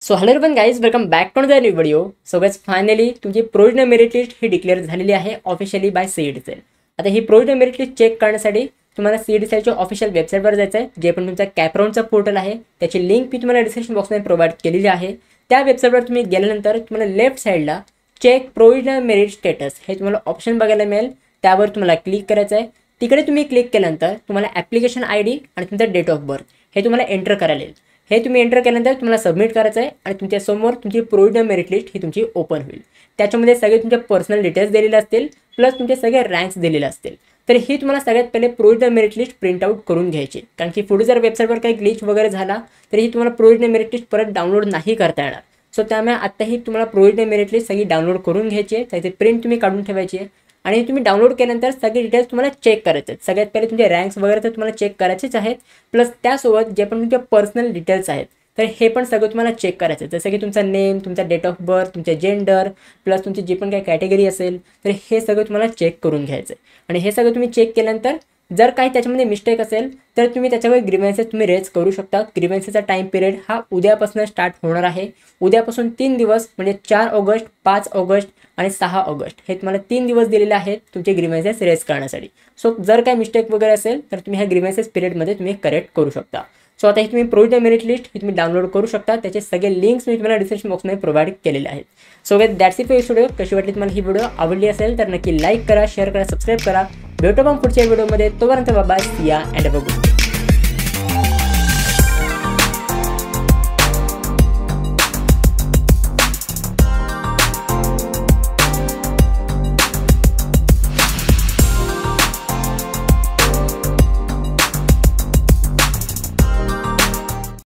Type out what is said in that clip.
So hello everyone guys, welcome back to the new video. So guys finally तुमची provisional merit list ही declare झालेली आहे officially by CET-सेल. आता ही प्रोविजनल मेरिट लिस्ट चेक करण्यासाठी तुम्हाला CET-सेलच्या ऑफिशियल वेबसाईटवर जायचं आहे, जे पण तुमचा कॅपराऊंडचा पोर्टल आहे. त्याची लिंक मी तुम्हाला डिस्क्रिप्शन बॉक्समध्ये प्रोव्हाइड केलेली आहे. त्या वेबसाईटवर तुम्ही गेल्यानंतर तुम्हाला लेफ्ट साईडला चेक प्रोविजनल मेरिट स्टेटस हे तुम्हाला ऑप्शन बघायला मिळेल. त्यावर तुम्हाला क्लिक करायचं आहे. तिकडे तुम्ही क्लिक केल्यानंतर तुम्हाला ॲप्लिकेशन ID आणि तुमचा डेट ऑफ बर्थ हे तुम्हाला एंटर करायला येईल. हे तुम्ही एंटर केल्यानंतर तुम्हाला सबमिट करायचं आहे आणि तुमच्यासमोर तुमची प्रोविजनल मेरिट लिस्ट ही तुमची ओपन होईल. त्याच्यामध्ये सगळे तुमचे पर्सनल डिटेल्स दिलेले असतील, प्लस तुमचे सगळे रँक्स दिलेले असतील. तर ही तुम्हाला सगळ्यात पहिले provisional merit list print out करून घ्यायची, कारण की पुढे जर वेबसाईटवर काही ग्लिच वगैरे झाला तर ही तुम्हाला प्रोविजनल मेरिट लिस्ट परत डाउनलोड नाही करता येणार. सो त्यामुळे आत्ताही तुम्हाला प्रोविजनल मेरिट लिस्ट सगळी डाउनलोड करून घ्यायची आहे, त्याची प्रिंट तुम्ही काढून ठेवायची आहे आणि तुम्ही डाउनलोड केल्यानंतर सगळे डिटेल्स तुम्हाला चेक करायचे आहेत. सगळ्यात पहिले तुमचे रँक्स वगैरे तर तुम्हाला चेक करायचेच आहेत, प्लस त्यासोबत जे पण तुमचे पर्सनल डिटेल्स आहेत तर हे पण सगळं तुम्हाला चेक करायचं आहे. जसं की तुमचा नेम, तुमचा डेट ऑफ बर्थ, तुमचे जेंडर, प्लस तुमची जी पण काही कॅटेगरी असेल तर हे सगळं तुम्हाला चेक करून घ्यायचं आहे. आणि हे सगळं तुम्ही चेक केल्यानंतर जर काही त्याच्यामध्ये मिस्टेक असेल तर तुम्ही त्याच्यावर ग्रीव्हन्सेस तुम्ही रेज करू शकता. ग्रीव्हन्सेसचा टाईम पिरियड हा उद्यापासून स्टार्ट होणार आहे. उद्यापासून 3 दिवस म्हणजे 4 ऑगस्ट, 5 ऑगस्ट आणि 6 ऑगस्ट हे तुम्हाला 3 दिवस दिलेले आहेत तुमचे ग्रीव्हन्सेस रेज करण्यासाठी. सो जर काही मिस्टेक वगैरे असेल तर तुम्ही ह्या ग्रीव्हन्सेस पिरियडमध्ये तुम्ही करेक्ट करू शकता. सो आता ही तुम्ही प्रोविजनल मेरिट लिस्ट ही तुम्ही डाउनलोड करू शकता. त्याचे सगळे लिंक्स मी तुम्हाला डिस्क्रिप्शन बॉक्समध्ये प्रोव्हाइड केलेले आहेत. So guys that's it for this video. कशी वाटली तुम्हाला ही व्हिडिओ? आवडली असेल तर नक्की लाईक करा, शेअर करा, सबस्क्राईब करा. भेटू आपण पुढच्या व्हिडिओमध्ये. तोपर्यंत बाय, सी या अँड बाय.